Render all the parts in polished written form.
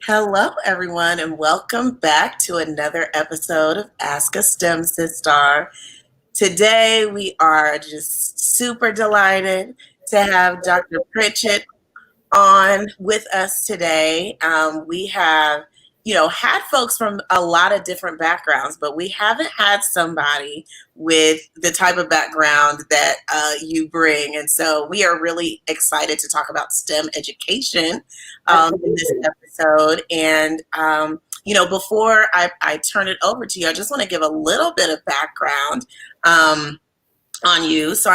Hello, everyone, and welcome back to another episode of Ask a STEM Sister. Today, we are just super delighted to have Dr. Pritchett on with us today. We have, had folks from a lot of different backgrounds, but we haven't had somebody with the type of background that you bring. And so we are really excited to talk about STEM education in this episode. And, before I turn it over to you, I just want to give a little bit of background on you. So,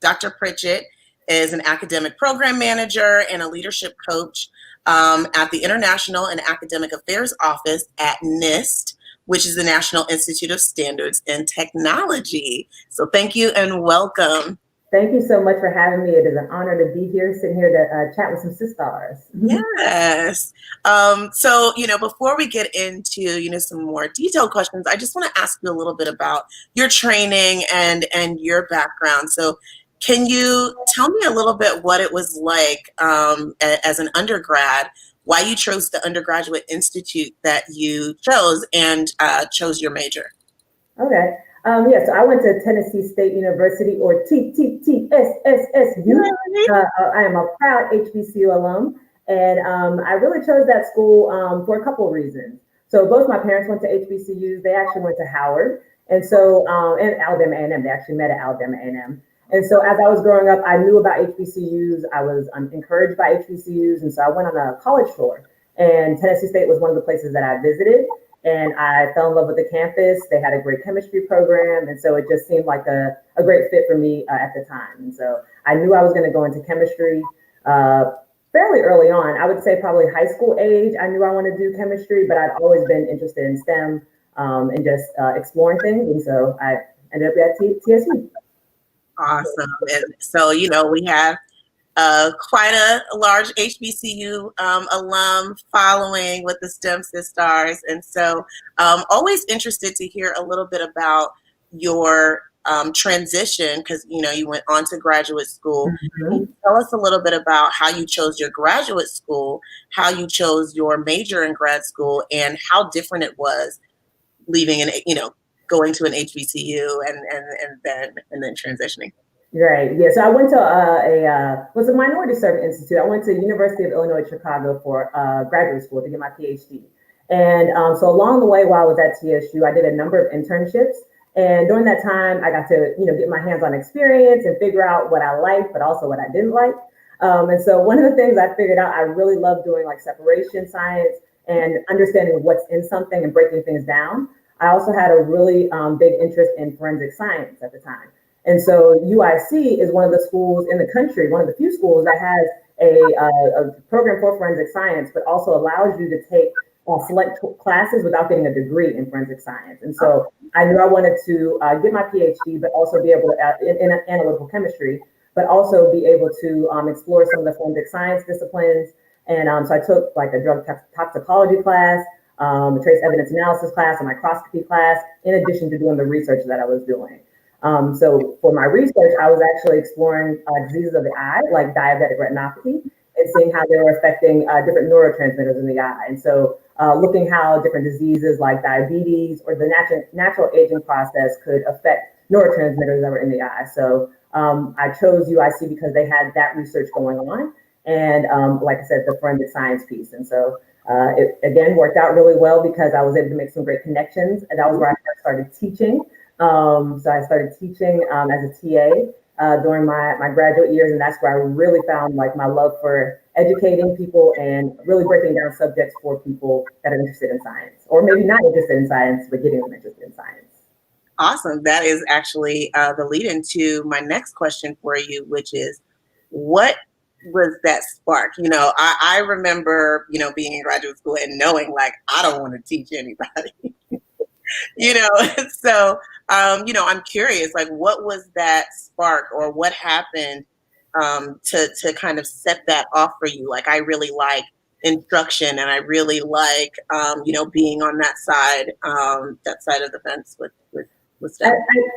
Dr. Pritchett is an academic program manager and a leadership coach at the International and Academic Affairs Office at NIST, which is the National Institute of Standards and Technology. So thank you and welcome. Thank you so much for having me. It is an honor to be here, sitting here to chat with some sisters. Yes. So, before we get into, some more detailed questions, I just want to ask you a little bit about your training and your background. So can you tell me a little bit what it was like as an undergrad, why you chose the undergraduate institute that you chose and chose your major? Okay. So I went to Tennessee State University, or TTTSSSU. I am a proud HBCU alum, and I really chose that school for a couple of reasons. So both my parents went to HBCUs. They actually went to Howard, and so and Alabama A&M. They actually met at Alabama A&M. And so as I was growing up, I knew about HBCUs. I was encouraged by HBCUs, and so I went on a college tour. And Tennessee State was one of the places that I visited. And I fell in love with the campus. They had a great chemistry program. And so it just seemed like a great fit for me at the time. And so I knew I was going to go into chemistry fairly early on. I would say probably high school age. I knew I wanted to do chemistry, but I'd always been interested in STEM and just exploring things. And so I ended up at TSU. Awesome. And so, we have quite a large HBCU alum following with the STEM Sisters. And so always interested to hear a little bit about your transition, because, you went on to graduate school. Mm-hmm. Can you tell us a little bit about how you chose your graduate school, how you chose your major in grad school, and how different it was leaving going to an HBCU and then transitioning? Right. Yeah. So I went to was a minority serving institute. I went to University of Illinois Chicago for graduate school to get my PhD. And so along the way, while I was at TSU, I did a number of internships. And during that time, I got to get my hands on experience and figure out what I liked, but also what I didn't like. And so one of the things I figured out, I really love doing like separation science and understanding what's in something and breaking things down. I also had a really big interest in forensic science at the time. And so UIC is one of the schools in the country, one of the few schools that has a program for forensic science, but also allows you to take select classes without getting a degree in forensic science. And so I knew I wanted to get my PhD, but also be able to, in analytical chemistry, but also be able to explore some of the forensic science disciplines. And so I took like a drug toxicology class, a trace evidence analysis class, a microscopy class, in addition to doing the research that I was doing. So for my research, I was actually exploring diseases of the eye, like diabetic retinopathy, and seeing how they were affecting different neurotransmitters in the eye. And so looking how different diseases like diabetes or the natural aging process could affect neurotransmitters that were in the eye. So I chose UIC because they had that research going on. And like I said, the forensic science piece. And so it, again, worked out really well because I was able to make some great connections. And that was where I first started teaching. So I started teaching as a TA during my graduate years, and that's where I really found like my love for educating people and really breaking down subjects for people that are interested in science, or maybe not interested in science, but getting them interested in science. Awesome. That is actually the lead into my next question for you, which is, what was that spark? I remember, being in graduate school and knowing like, I don't want to teach anybody. So, I'm curious, like, what was that spark, or what happened to kind of set that off for you? Like, I really like instruction, and I really like, being on that side of the fence with stuff.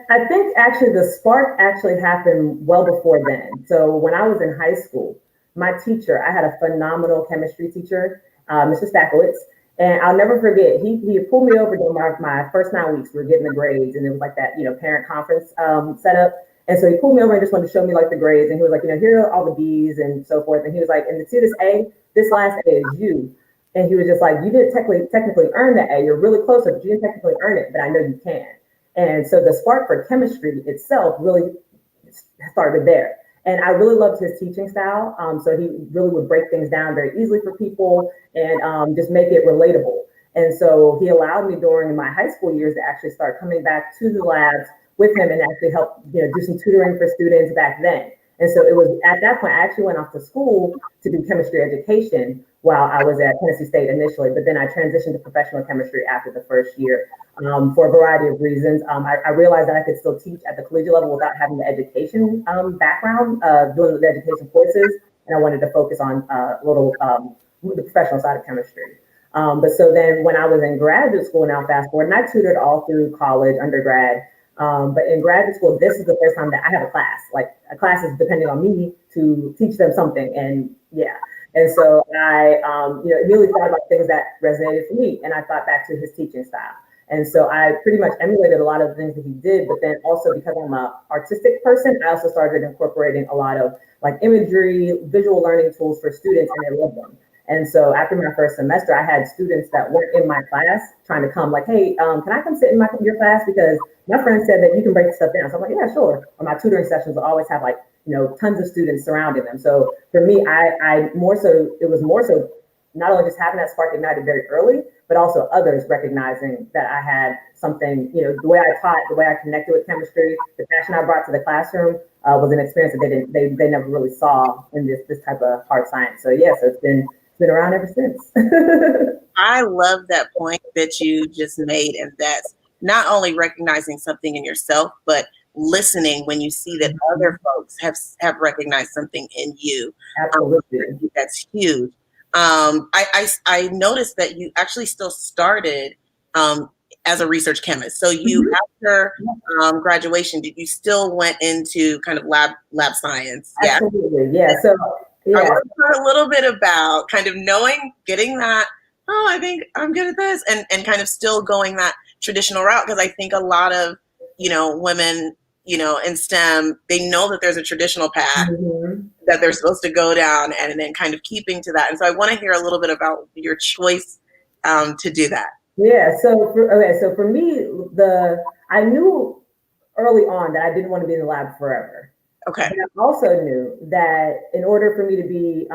I think actually the spark actually happened well before then. So when I was in high school, my teacher, I had a phenomenal chemistry teacher. Mr. Stackowitz. And I'll never forget, he had pulled me over during my first 9 weeks. We were getting the grades, and it was like that, parent conference setup. And so he pulled me over and just wanted to show me like the grades. And he was like, here are all the B's and so forth. And he was like, and to see this A, this last A is you. And he was just like, you didn't technically earn the A. You're really close, but you didn't technically earn it, but I know you can. And so the spark for chemistry itself really started there. And I really loved his teaching style. So he really would break things down very easily for people and just make it relatable. And so he allowed me during my high school years to actually start coming back to the labs with him and actually help, do some tutoring for students back then. And so it was at that point, I actually went off to school to do chemistry education while I was at Tennessee State initially, but then I transitioned to professional chemistry after the first year for a variety of reasons. I realized that I could still teach at the collegiate level without having the education background, doing the education courses, and I wanted to focus on the professional side of chemistry. But so then when I was in graduate school, now fast forward, and I tutored all through college, undergrad, but in graduate school, this is the first time that I have a class. Like a class is depending on me to teach them something, and yeah. And so I, really thought about things that resonated for me, and I thought back to his teaching style. And so I pretty much emulated a lot of the things that he did, but then also because I'm an artistic person, I also started incorporating a lot of like imagery, visual learning tools for students, and they love them. And so after my first semester, I had students that weren't in my class trying to come like, hey, can I come sit in your class? Because my friend said that you can break stuff down. So I'm like, yeah, sure. Or my tutoring sessions will always have like, tons of students surrounding them. So for me, it was more so not only just having that spark ignited very early, but also others recognizing that I had something, the way I taught, the way I connected with chemistry, the passion I brought to the classroom was an experience that they never really saw in this type of hard science. So yeah, so it's been around ever since. I love that point that you just made, and that's not only recognizing something in yourself, but listening when you see that other folks have recognized something in you. Absolutely. That's huge. I noticed that you actually still started as a research chemist. So you, after graduation, did you still went into kind of lab science? Absolutely. Yeah. So I want to talk a little bit about kind of getting that, I think I'm good at this, and kind of still going that traditional route, because I think a lot of, women, in STEM, they know that there's a traditional path that they're supposed to go down, and then kind of keeping to that. And so I want to hear a little bit about your choice to do that. Yeah. So for me, I knew early on that I didn't want to be in the lab forever. Okay. But I also knew that in order for me to be,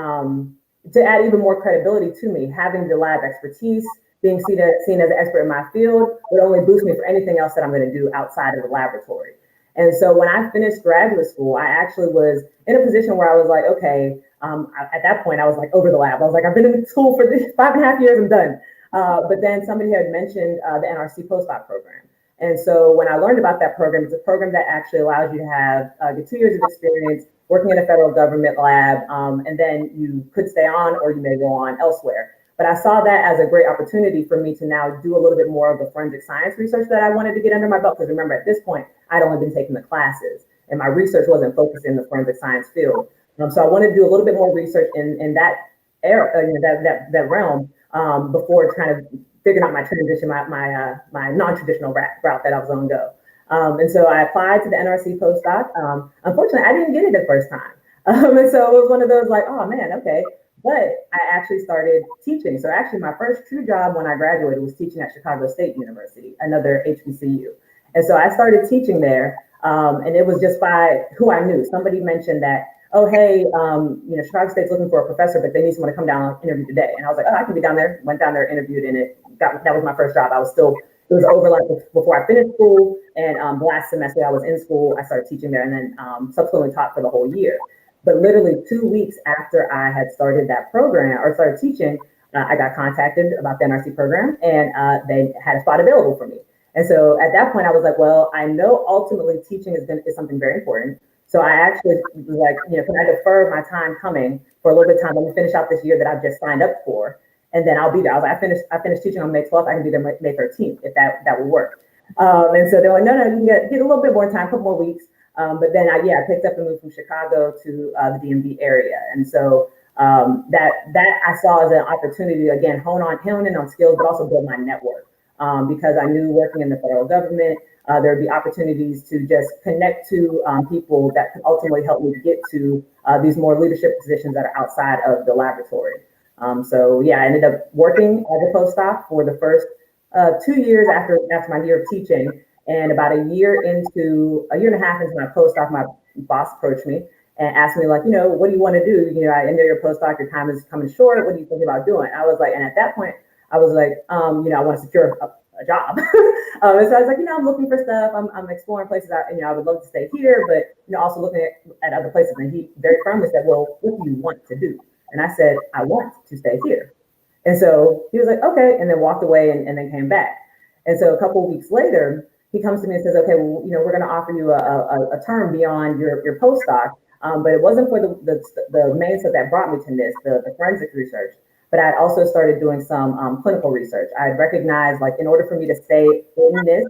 to add even more credibility to me, having the lab expertise, being seen as an expert in my field would only boost me for anything else that I'm going to do outside of the laboratory. And so when I finished graduate school, I actually was in a position where I was like, okay, at that point, I was like over the lab. I was like, I've been in school for 5.5 years, I'm done. But then somebody had mentioned the NRC postdoc program. And so when I learned about that program, it's a program that actually allows you to have get 2 years of experience working in a federal government lab, and then you could stay on or you may go on elsewhere. But I saw that as a great opportunity for me to now do a little bit more of the forensic science research that I wanted to get under my belt. Because remember, at this point, I'd only been taking the classes and my research wasn't focused in the forensic science field. So I wanted to do a little bit more research in that area, that realm, before kind of figuring out my transition, my non-traditional route that I was on go. And so I applied to the NRC postdoc. Unfortunately, I didn't get it the first time. And so it was one of those like, oh man, okay. But I actually started teaching. So actually my first true job when I graduated was teaching at Chicago State University, another HBCU. And so I started teaching there. And it was just by who I knew. Somebody mentioned that, oh, hey, Chicago State's looking for a professor, but they need someone to come down and interview today. And I was like, oh, I can be down there. Went down there, interviewed, and that was my first job. It was overlap before I finished school. And the last semester I was in school, I started teaching there and then subsequently taught for the whole year. But literally 2 weeks after I had started that program or started teaching, I got contacted about the NRC program, and they had a spot available for me. And so at that point, I was like, well, I know ultimately teaching is something very important. So I actually was like, can I defer my time coming for a little bit of time? Let me finish out this year that I've just signed up for, and then I'll be there. I was like, I finished teaching on May 12th. I can be there May 13th if that would work. And so they were like, no, you can get a little bit more time, a couple more weeks. But then I picked up and moved from Chicago to the DMV area. And so That I saw as an opportunity to, again, hone in on skills, but also build my network. Because I knew working in the federal government, there would be opportunities to just connect to people that could ultimately help me get to these more leadership positions that are outside of the laboratory. So yeah, I ended up working as a postdoc for the first 2 years after my year of teaching. And about a year and a half into my postdoc, my boss approached me and asked me, like, what do you want to do? I know your postdoc, your time is coming short. What do you think about doing? I was like, and at that point, I was like, I want to secure a job. And so I was like, I'm looking for stuff. I'm exploring places. I would love to stay here, but also looking at other places. And he very firmly said, well, what do you want to do? And I said, I want to stay here. And so he was like, okay, and then walked away and then came back. And so a couple of weeks later, he comes to me and says, okay, well, we're going to offer you a term beyond your postdoc. But it wasn't for the main stuff that brought me to NIST, the forensic research. But I also started doing some clinical research. I recognized, like, in order for me to stay in NIST,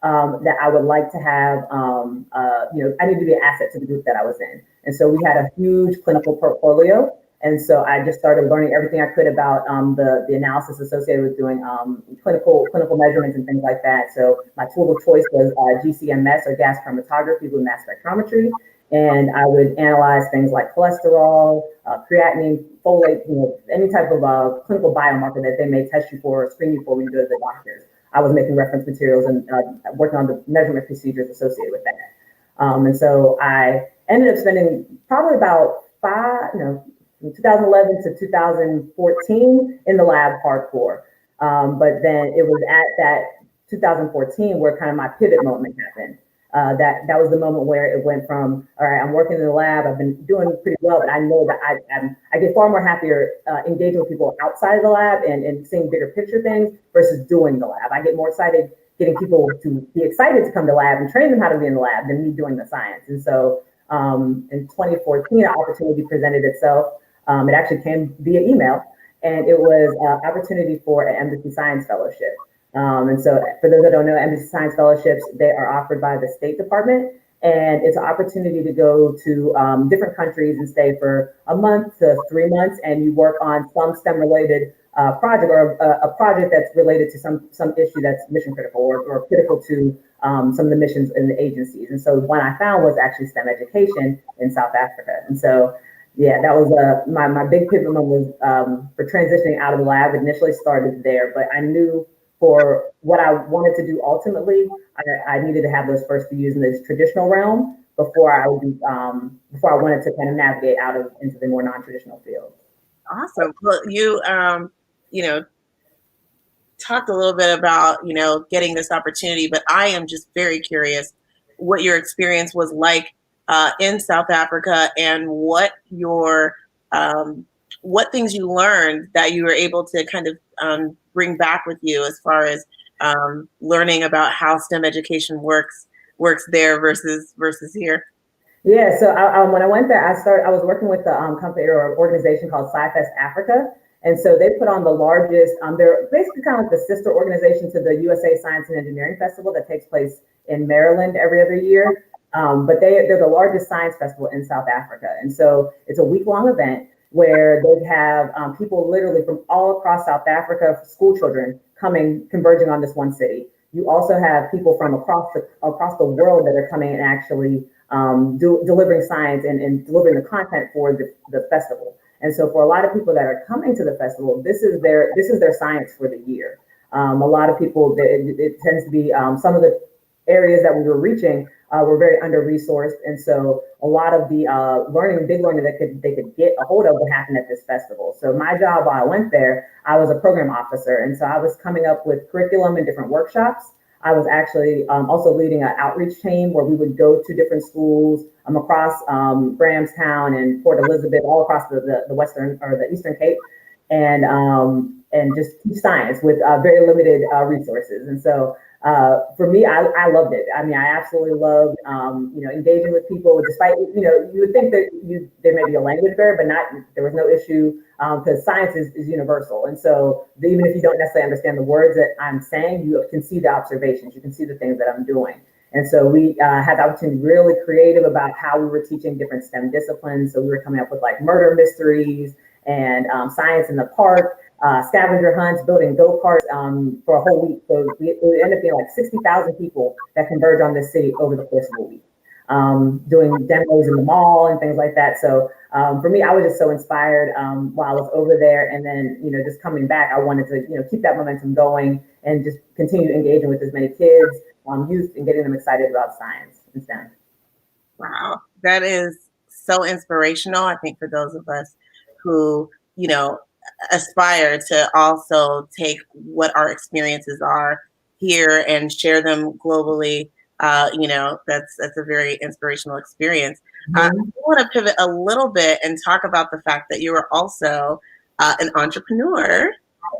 that I would like to have, I need to be an asset to the group that I was in. And so we had a huge clinical portfolio. And so I just started learning everything I could about the analysis associated with doing clinical measurements and things like that. So my tool of choice was GCMS, or gas chromatography with mass spectrometry. And I would analyze things like cholesterol, creatinine, folate, any type of clinical biomarker that they may test you for or screen you for when you go to the doctors. I was making reference materials and working on the measurement procedures associated with that. And so I ended up spending probably about from 2011 to 2014 in the lab hardcore. But then it was at that 2014 where kind of my pivot moment happened. That was the moment where it went from, all right, I'm working in the lab, I've been doing pretty well, but I know that I get far more happier engaging with people outside of the lab and seeing bigger picture things versus doing the lab. I get more excited getting people to be excited to come to lab and train them how to be in the lab than me doing the science. And so in 2014, an opportunity presented itself. It actually came via email, and it was an opportunity for an Embassy Science Fellowship. And so for those that don't know, Embassy Science Fellowships, they are offered by the State Department, and it's an opportunity to go to different countries and stay for a month to 3 months, and you work on some STEM-related project or a project that's related to some issue that's mission critical or critical to some of the missions in the agencies. And so one I found was actually STEM education in South Africa. And so yeah, that was my big pivot moment was for transitioning out of the lab. Initially started there, but I knew for what I wanted to do ultimately, I needed to have those first few years in this traditional realm before I wanted to kind of navigate into the more non-traditional field. Awesome. Well, you talked a little bit about getting this opportunity, but I am just very curious what your experience was like in South Africa, and what things you learned that you were able to kind of bring back with you as far as learning about how STEM education works there versus here. Yeah, so when I went there, I was working with a company or organization called Scifest Africa. And so they put on the largest, they're basically kind of like the sister organization to the USA Science and Engineering Festival that takes place in Maryland every other year. But they're the largest science festival in South Africa. And so it's a week-long event where they have people literally from all across South Africa, school children converging on this one city. You also have people from across the world that are coming and actually delivering science and delivering the content for the festival. And so for a lot of people that are coming to the festival, this is their science for the year. A lot of people, it tends to be some of the areas that we were reaching were very under-resourced. And so a lot of the big learning that they could get a hold of would happen at this festival. So my job while I went there, I was a program officer. And so I was coming up with curriculum and different workshops. I was actually also leading an outreach team where we would go to different schools across Grahamstown and Port Elizabeth, all across the Western or the Eastern Cape, and just teach science with very limited resources. And so for me, I loved it. I mean, I absolutely loved engaging with people. Despite you would think that there may be a language barrier, but there was no issue because science is universal. And so even if you don't necessarily understand the words that I'm saying, you can see the observations, you can see the things that I'm doing. And so we had the opportunity to be really creative about how we were teaching different STEM disciplines. So we were coming up with like murder mysteries and science in the park, scavenger hunts, building go-karts for a whole week. So we ended up being like 60,000 people that converge on this city over the course of a week, doing demos in the mall and things like that. So for me, I was just so inspired while I was over there. And then, just coming back, I wanted to, keep that momentum going and just continue engaging with as many kids, youth, and getting them excited about science and STEM. Wow, that is so inspirational. I think for those of us who, aspire to also take what our experiences are here and share them globally, that's a very inspirational experience. I want to pivot a little bit and talk about the fact that you are also an entrepreneur.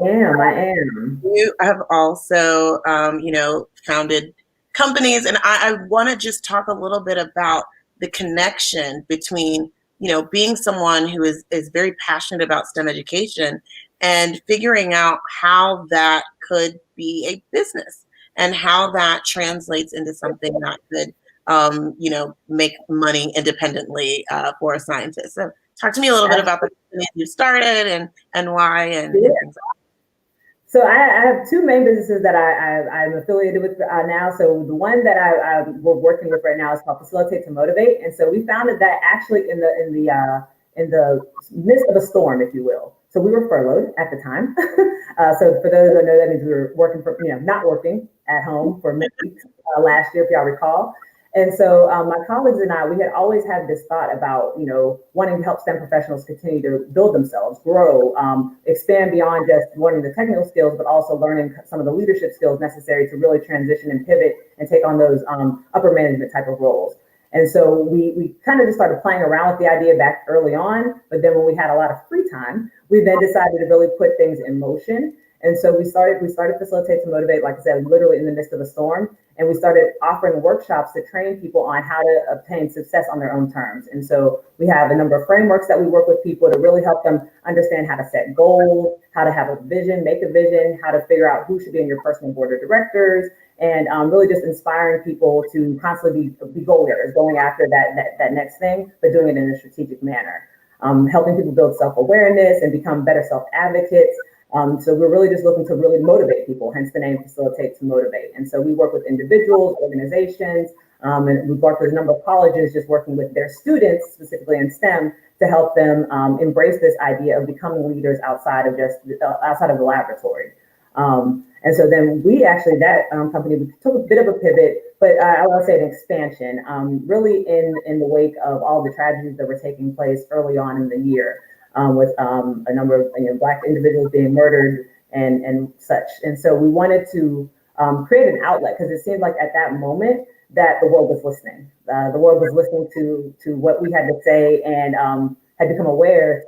I am. You have also, founded companies, and I want to just talk a little bit about the connection between, being someone who is very passionate about STEM education and figuring out how that could be a business and how that translates into something that could, make money independently for a scientist. So talk to me a little bit about the company you started and why and things like that. So I have two main businesses that I'm affiliated with now. So the one that we're working with right now is called Facilitate to Motivate, and so we founded that actually in the midst of a storm, if you will. So we were furloughed at the time. So for those that know, that means we were working not working at home for many weeks last year, if y'all recall. And so my colleagues and I, we had always had this thought about, wanting to help STEM professionals continue to build themselves, grow, expand beyond just learning the technical skills, but also learning some of the leadership skills necessary to really transition and pivot and take on those upper management type of roles. And so we kind of just started playing around with the idea back early on, but then when we had a lot of free time, we then decided to really put things in motion. And so we started Facilitate to Motivate, like I said, literally in the midst of a storm. And we started offering workshops to train people on how to obtain success on their own terms. And so we have a number of frameworks that we work with people to really help them understand how to set goals, how to have a vision, make a vision, how to figure out who should be in your personal board of directors, and really just inspiring people to constantly be goal getters, going after that next thing, but doing it in a strategic manner. Helping people build self-awareness and become better self-advocates. So we're really just looking to really motivate people, hence the name Facilitate to Motivate. And so we work with individuals, organizations, and we've worked with a number of colleges just working with their students, specifically in STEM, to help them embrace this idea of becoming leaders outside of the laboratory. And so then that company, we took a bit of a pivot, but I want to say an expansion, really in the wake of all the tragedies that were taking place early on in the year. With a number of Black individuals being murdered and such. And so we wanted to create an outlet because it seemed like at that moment that the world was listening. The world was listening to what we had to say and had become aware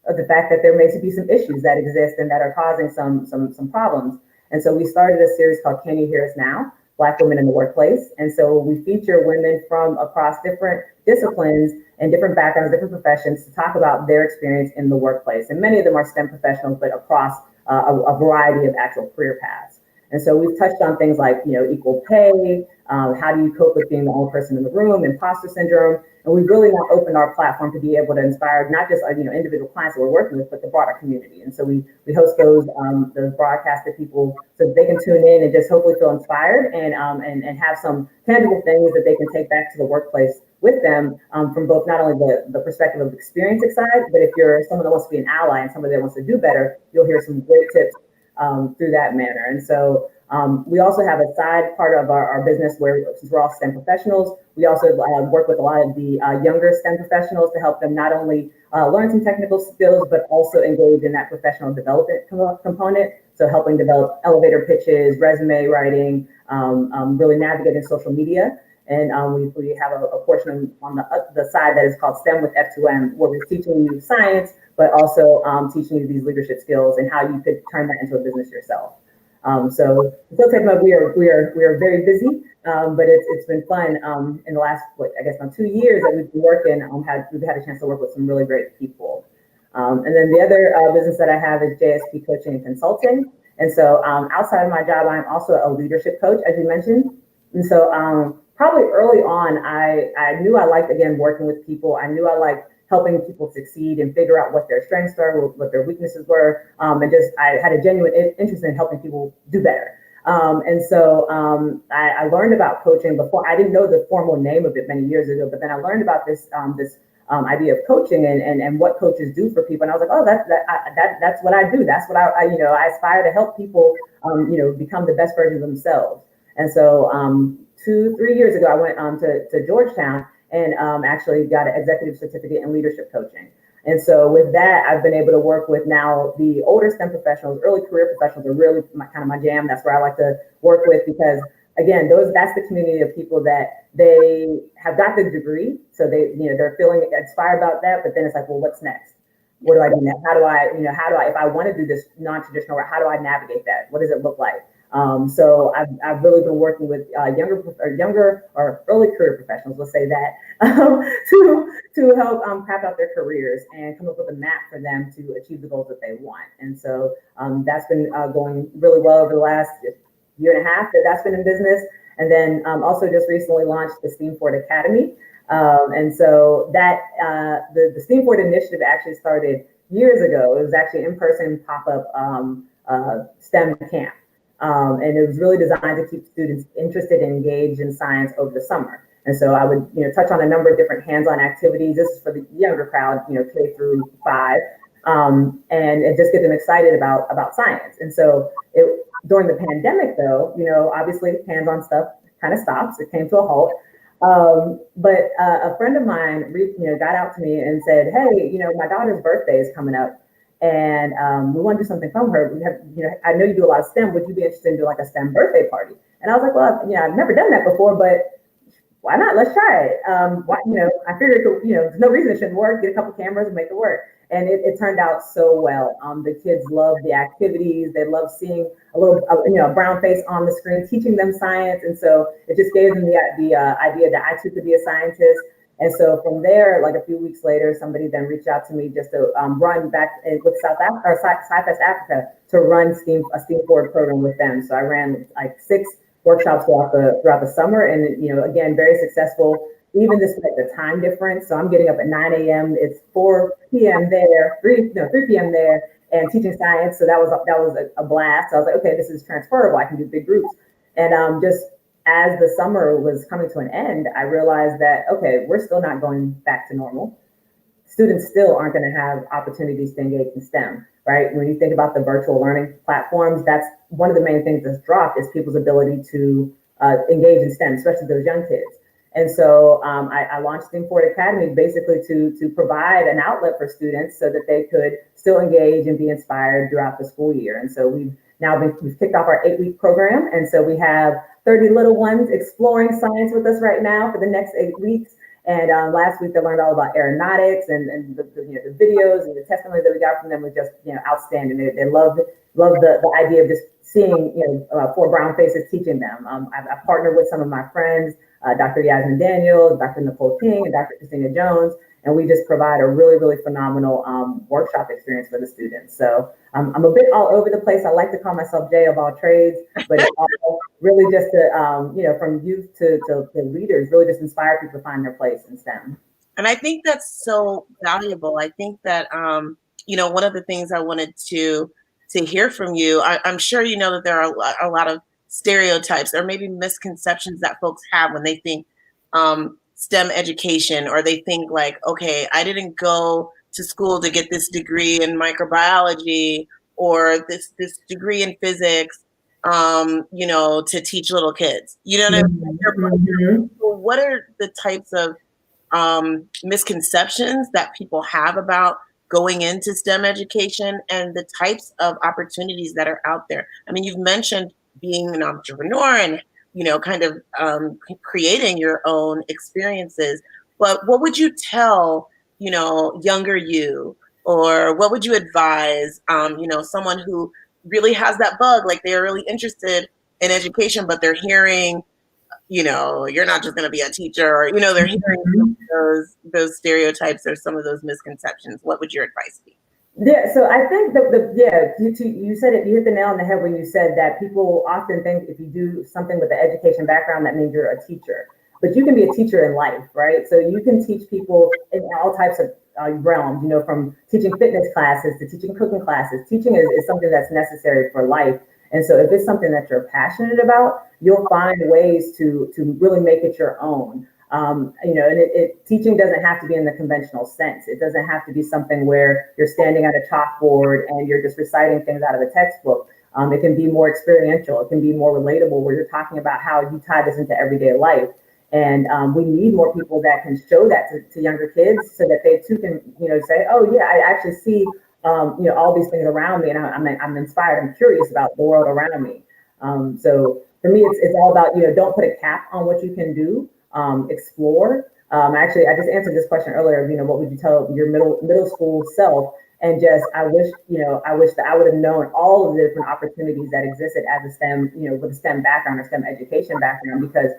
of the fact that there may be some issues that exist and that are causing some problems. And so we started a series called Can You Hear Us Now? Black Women in the Workplace. And so we feature women from across different disciplines and different backgrounds, different professions to talk about their experience in the workplace. And many of them are STEM professionals, but across a variety of actual career paths. And so we've touched on things like, equal pay, how do you cope with being the only person in the room, imposter syndrome. And we've really now opened our platform to be able to inspire not just individual clients that we're working with, but the broader community. And so we host those broadcasts to people so that they can tune in and just hopefully feel inspired and have some tangible things that they can take back to the workplace with them from both not only the perspective of the experience side, but if you're someone that wants to be an ally and somebody that wants to do better, you'll hear some great tips through that manner. And so we also have a side part of our business where, since we're all STEM professionals, we also work with a lot of the younger STEM professionals to help them not only learn some technical skills, but also engage in that professional development component. So helping develop elevator pitches, resume writing, really navigating social media. And we have a portion on the side that is called STEM with F2M, where we're teaching you science, but also teaching you these leadership skills and how you could turn that into a business yourself. So we are very busy, but it's been fun in the last, now 2 years that we've been working. We've had a chance to work with some really great people. And then the other business that I have is JSP Coaching and Consulting. And so outside of my job, I'm also a leadership coach, as you mentioned. And so probably early on, I knew I liked, again, working with people. I knew I liked helping people succeed and figure out what their strengths were, what their weaknesses were, and just I had a genuine interest in helping people do better. I learned about coaching before. I didn't know the formal name of it many years ago, but then I learned about this idea of coaching and what coaches do for people. And I was like, oh, that's what I do. That's what I aspire to help people, become the best version of themselves. And so 2-3 years ago, I went to Georgetown and actually got an executive certificate in leadership coaching. And so with that, I've been able to work with now the older STEM professionals. Early career professionals are really my jam. That's where I like to work with, because again, that's the community of people that they have got the degree, so they're feeling inspired about that. But then it's like, well, what's next? What do I do next? How do I, if I want to do this non-traditional route, how do I navigate that? What does it look like? So I've really been working with younger or early career professionals, let's say that, to help craft out their careers and come up with a map for them to achieve the goals that they want. And so that's been going really well over the last year and a half that's been in business. And then also just recently launched the STEAM Forward Academy. And so that the STEAM Forward initiative actually started years ago. It was actually in-person pop-up STEM camp. And it was really designed to keep students interested and engaged in science over the summer. And so I would, touch on a number of different hands-on activities. This is for the younger crowd, K through 5, and just get them excited about science. And so during the pandemic, though, obviously hands-on stuff kind of stops. It came to a halt. But a friend of mine, got out to me and said, "Hey, my daughter's birthday is coming up, and we want to do something from her. We have, I know you do a lot of STEM. Would you be interested in doing like a STEM birthday party?" And I was like, "Well, I've never done that before, but why not? Let's try it." I figured, there's no reason it shouldn't work. Get a couple cameras and make it work. And it turned out so well. The kids love the activities. They love seeing a brown face on the screen, teaching them science. And so it just gave them the idea that I too could be a scientist. And so from there, like a few weeks later, somebody then reached out to me just to run back with Scifest Africa to run a STEAM Forward program with them. So I ran like 6 workshops throughout the summer, and again, very successful. Even despite the time difference, so I'm getting up at 9 a.m. It's 4 p.m. there, 3 p.m. there, and teaching science. So that was a blast. So I was like, okay, this is transferable. I can do big groups. And just as the summer was coming to an end, I realized that okay, we're still not going back to normal. Students still aren't going to have opportunities to engage in STEM, right? When you think about the virtual learning platforms, that's one of the main things that's dropped is people's ability to engage in STEM, especially those young kids. And so I launched STEAM Forward Academy basically to provide an outlet for students so that they could still engage and be inspired throughout the school year. And so we've kicked off our 8-week program. And so we have 30 little ones exploring science with us right now for the next 8 weeks. And last week they learned all about aeronautics, and the videos and the testimonies that we got from them was just outstanding. They loved the idea of just seeing 4 brown faces teaching them. I've partnered with some of my friends, Dr. Yasmin Daniels, Dr. Nicole King, and Dr. Christina Jones, and we just provide a really, really phenomenal workshop experience for the students. So I'm a bit all over the place. I like to call myself Jay of all trades, but it's all really just to, from youth to leaders, really just inspire people to find their place in STEM. And I think that's so valuable. I think that, one of the things I wanted to hear from you, I'm sure you know that there are a lot of stereotypes or maybe misconceptions that folks have when they think STEM education, or they think like, okay, I didn't go to school to get this degree in microbiology or this degree in physics, to teach little kids. You know what I mean? Mm-hmm. So what are the types of misconceptions that people have about going into STEM education and the types of opportunities that are out there? I mean, you've mentioned being an entrepreneur and, kind of creating your own experiences, but what would you tell, younger you, or what would you advise, someone who really has that bug, like they're really interested in education, but they're hearing, you're not just going to be a teacher, or, they're hearing those stereotypes or some of those misconceptions. What would your advice be? Yeah, so I think you said it, you hit the nail on the head when you said that people often think if you do something with an education background, that means you're a teacher. But you can be a teacher in life, right? So you can teach people in all types of realms, you know, from teaching fitness classes to teaching cooking classes. Teaching is something that's necessary for life. And so if it's something that you're passionate about, you'll find ways to really make it your own. You know, and teaching doesn't have to be in the conventional sense. It doesn't have to be something where you're standing at a chalkboard and you're just reciting things out of a textbook. It can be more experiential. It can be more relatable, where you're talking about how you tie this into everyday life. And we need more people that can show that to younger kids, so that they too can, you know, say, oh yeah, I actually see, you know, all these things around me, and I'm inspired. I'm curious about the world around me. So for me, it's all about, you know, don't put a cap on what you can do. Explore. Actually, I just answered this question earlier. You know, what would you tell your middle school self? And just, I wish that I would have known all of the different opportunities that existed as a STEM, you know, with a STEM background or STEM education background, because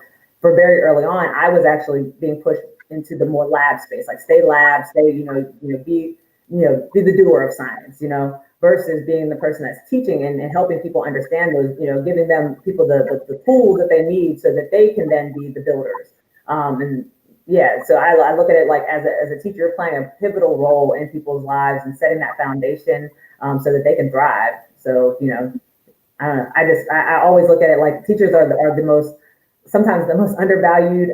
for very early on, I was actually being pushed into the more lab space, like stay lab, stay, be the doer of science, you know, versus being the person that's teaching and helping people understand those, you know, giving them people the tools that they need so that they can then be the builders. And yeah, so I look at it like as a teacher, you're playing a pivotal role in people's lives and setting that foundation so that they can thrive. So, you know, I always look at it like teachers are sometimes the most undervalued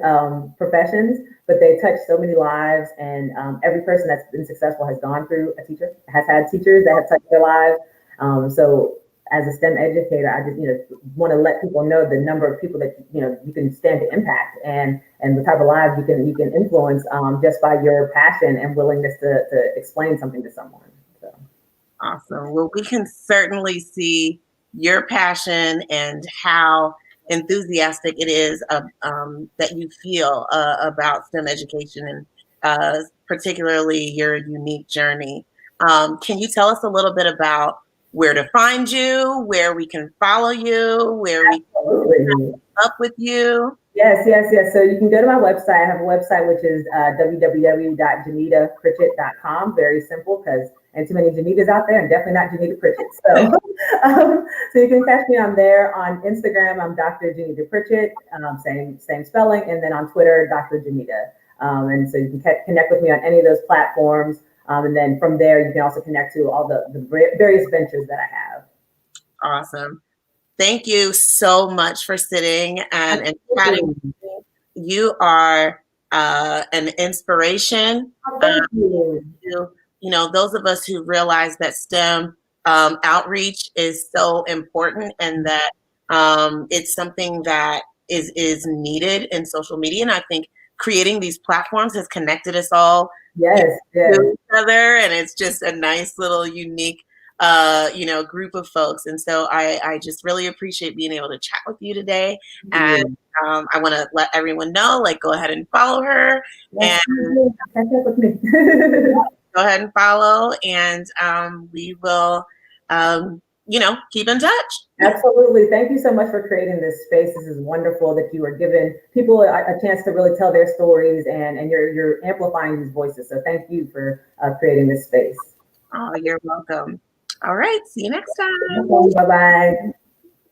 professions, but they touch so many lives, and every person that's been successful has gone through has had teachers that have touched their lives. So as a STEM educator, I just, you know, want to let people know the number of people that, you know, you can stand to impact, and the type of lives you can influence just by your passion and willingness to explain something to someone. So. Awesome. Well, we can certainly see your passion and how enthusiastic it is that you feel about STEM education, and particularly your unique journey. Can you tell us a little bit about where to find you, where we can follow you, where we can keep up with you? Yes. So you can go to my website. I have a website, which is www.JanitaPritchett.com. Very simple, because and too many Janitas out there, and definitely not Jeanita Pritchett. So, so you can catch me on there. On Instagram, I'm Dr. Jeanita Pritchett, same spelling, and then on Twitter, Dr. Jeanita. And so you can connect with me on any of those platforms. And then from there, you can also connect to all the various ventures that I have. Awesome. Thank you so much for sitting and chatting with me. You are an inspiration. Thank you. You know, those of us who realize that STEM outreach is so important, and that it's something that is needed in social media. And I think creating these platforms has connected us all to each other, and it's just a nice little unique group of folks. And so I just really appreciate being able to chat with you today. And I want to let everyone know, like, go ahead and follow her. Yes, and catch up with me. Go ahead and follow, and we will keep in touch. Absolutely. Thank you so much for creating this space. This is wonderful that you are giving people a chance to really tell their stories, and you're amplifying these voices. So thank you for creating this space. Oh, you're welcome. All right. See you next time. Bye-bye.